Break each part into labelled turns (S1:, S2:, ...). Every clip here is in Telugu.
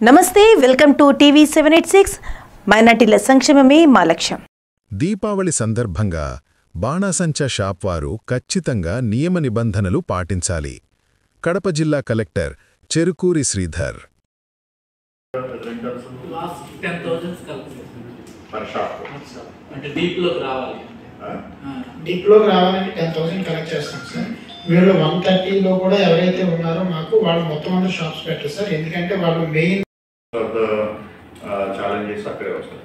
S1: నమస్తే, వెల్కమ్ టు టీవీ 786. మైనార్టీల సంక్షేమమే మా లక్ష్యం.
S2: దీపావళి సందర్భంగా బాణాసంచా షాప్ వారు ఖచ్చితంగా నియమ నిబంధనలు పాటించాలి. కడప జిల్లా కలెక్టర్ చెరుకూరి శ్రీధర్.
S3: డీప్లోకి రావాలంటే 10,000 కలెక్ట్ చేస్తాం సార్. వీళ్ళు 130లో కూడా ఎవరైతే ఉన్నారో మాకు వాళ్ళు మొత్తం అందరూ షాప్స్ పెట్టారు సార్. ఎందుకంటే వాళ్ళు మెయిన్
S4: ఛాలెంజెస్ అక్కడే వస్తాయి.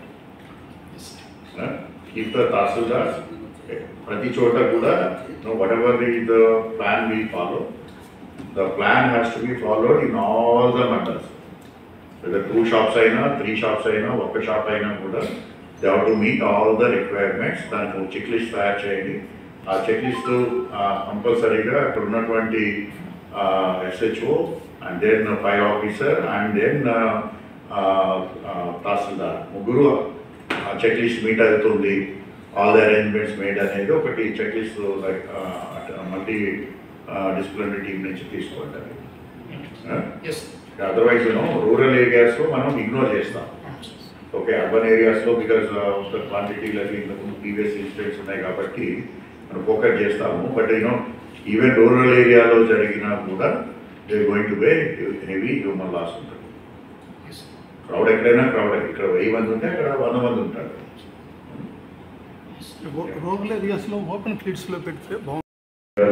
S4: కీప్ ద తహసీల్దార్ ప్రతి చోట కూడా whatever the plan we follow, the plan has to be followed in all the mandals. 2 shops అయినా 3 షాప్స్ అయినా ఒక షాప్ అయినా కూడా they have to meet all the requirements. దానికి చెక్ లిస్ట్ తయారు చేయండి. ఆ చెక్ లిస్ట్ కంపల్సరీగా అక్కడ ఉన్నటువంటి SHO and then fire officer and then tahsildar ముగ్గురు చెక్ లిస్ట్ మీట్ అవుతుంది, ఆల్ ద అరేంజ్మెంట్స్ మేడ్ అనేది ఒకటి check list multi disciplinary team నుంచి తీసుకుంటారు. అదర్వైజ్ రూరల్ ఏరియాస్లో మనం ఇగ్నోర్ చేస్తాం. ఓకే, అర్బన్ ఏరియాస్లో బికాస్ ఆఫ్ ద క్వాంటిటీలకి ఇంతకుముందు ప్రీవియస్ ఇన్సిడెంట్స్ ఉన్నాయి కాబట్టి మనం ఫోకస్ చేస్తాము. బట్ ఈవెన్ రూరల్ ఏరియాలో జరిగినా కూడా they going to be heavy human loss ఉంటుంది. క్రౌడ్ ఎక్కడైనా క్రౌడ్, ఇక్కడ 1000 మంది ఉంటే అక్కడ 100 మంది ఉంటారు.
S5: రూరల్ ఏరియాస్లో ఓపెన్ ఫీల్డ్స్లో పెడితే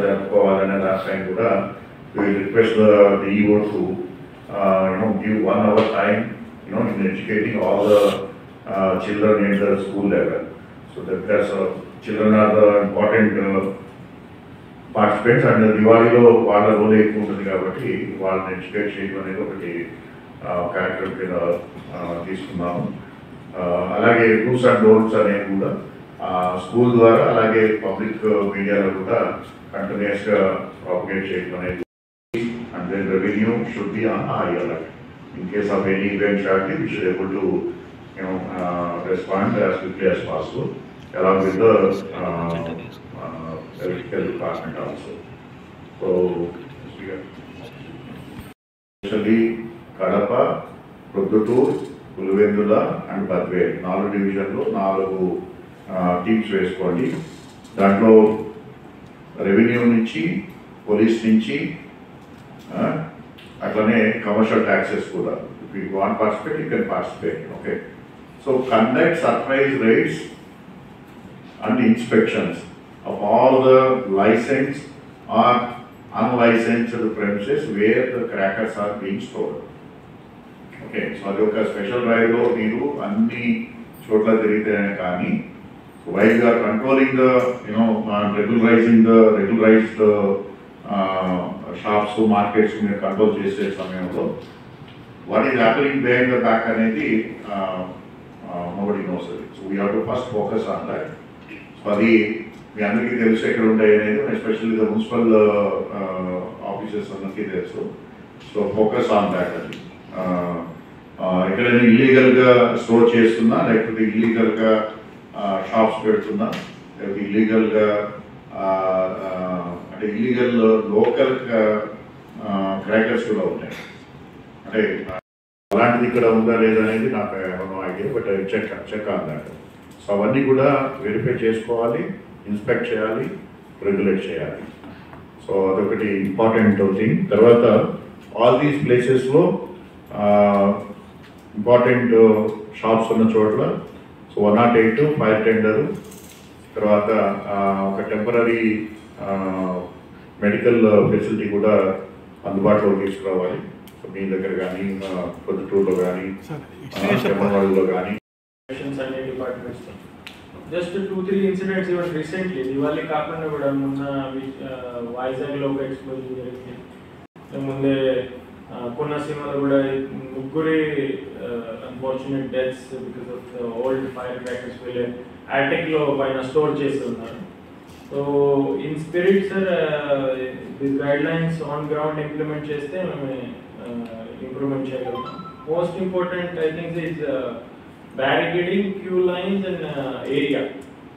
S4: జరుపుకోవాలనే దానిపైన కూడా request the DEO to give 1 hour time in educating all the children in the school level. So that because children are the important participants and Diwali lo vaalla role ekku untundi kabatti vaalani educate cheyadam anedi okati character కింద తీసుకున్నాము. అలాగే రూల్స్ అండ్ డోంట్స్ అనేవి కూడా స్కూల్ ద్వారా అలాగే పబ్లిక్ మీడియాలో కూడా కంటిన్యూస్గా ప్రాపగేట్ చేయడం అనేది. And then revenue should be on high alert. In case of any event shortly, we should be able to respond as quickly as possible along with the electrical department also. So, especially Kadapa, Produttur, Pulivendula and Badvel 4 divisionlo 4 teams వేసుకోండి. దాంట్లో రెవెన్యూ నుంచి, పోలీస్ నుంచి, అట్లనే కమర్షియల్ ట్యాక్సెస్ కూడా. If you want participate you can participate. Okay, so conduct surprise raids and inspections of all the licence or unlicensed premises where the crackers are being stored. Okay, so అది ఒక స్పెషల్ డ్రైవ్లో మీరు అన్ని చోట్ల తిరిగితేనే కానీ while you are controlling the regularised shops, markets మీరు కంట్రోల్ చేసే సమయంలో what is happening behind the back అనేది నోబడీ నోస్ అది. So we have to first focus on that. So అది మీ అందరికీ తెలుసు ఎక్కడ ఉంటాయి అనేది, ఎస్పెషల్లీ ద మున్సిపల్ ఆఫీసెస్ అందరికీ తెలుసు. So focus on that. అది ఎక్కడైనా ఇల్లీగల్గా స్టోర్ చేస్తున్నా, లేకపోతే ఇల్లీగల్గా షాప్స్ పెడుతున్నా, లేకపోతే ఇల్లీగల్గా అంటే ఇల్లీగల్ లోకల్ క్రాకర్స్ కూడా ఉంటాయి. అంటే అలాంటిది ఇక్కడ ఉందా లేదా అనేది నాకు ఏమన్నా idea, but check on that. So అవన్నీ కూడా వెరిఫై చేసుకోవాలి, ఇన్స్పెక్ట్ చేయాలి, రెగ్యులేట్ చేయాలి. సో అదొకటి ఇంపార్టెంట్ థింగ్. తర్వాత ఆల్ దీస్ ప్లేసెస్లో ఇంపార్టెంట్ షాప్స్ ఉన్న చోట్ల సో 108 ఫైర్ టెండరు, తర్వాత ఒక టెంపరీ మెడికల్ ఫెసిలిటీ కూడా అందుబాటులో తీసుకురావాలి. సో మీ దగ్గర కానీ, పొద్దుటూరులో కానీ, చెమ్మవాడలో కానీ.
S6: జస్ట్ 2-3 ఇన్సిడెంట్స్ ఇవ్వండి రీసెంట్లీ. దివాళీ కాకుండా కూడా మొన్న వైజాగ్లో ఒక ఎక్స్ప్లోజన్ జరిగింది. ముందే కోనసీమలో కూడా 3 unfortunate deaths because of old fire crackers వీళ్ళే అటాక్లో పైన స్టోర్ చేసి ఉన్నారు. So in spirit sir the guidelines on ground implement చేస్తే మేము ఇంప్రూవ్మెంట్ చేయగలుగుతాం. Most important I think is barricading, queue lines and area.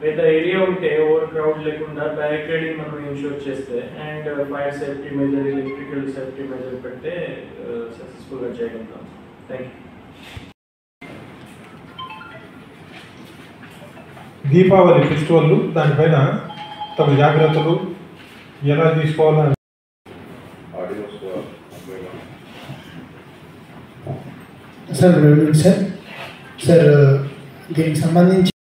S6: పెద్ద ఏరియా ఉంటే ఓవర్ క్రౌడ్ లేకుండా బ్యారికేడింగ్ మనం ఇన్షూర్ చేస్తే and fire safety measure, electrical safety measure పెడితే సక్సెస్ఫుల్గా చేయగలుగుతాం. Thank you.
S7: దీపావళి ఫెస్టివల్ దానిపైన తమ జాగ్రత్తలు ఎలా తీసుకోవాలని
S3: సార్ సార్ దీనికి సంబంధించి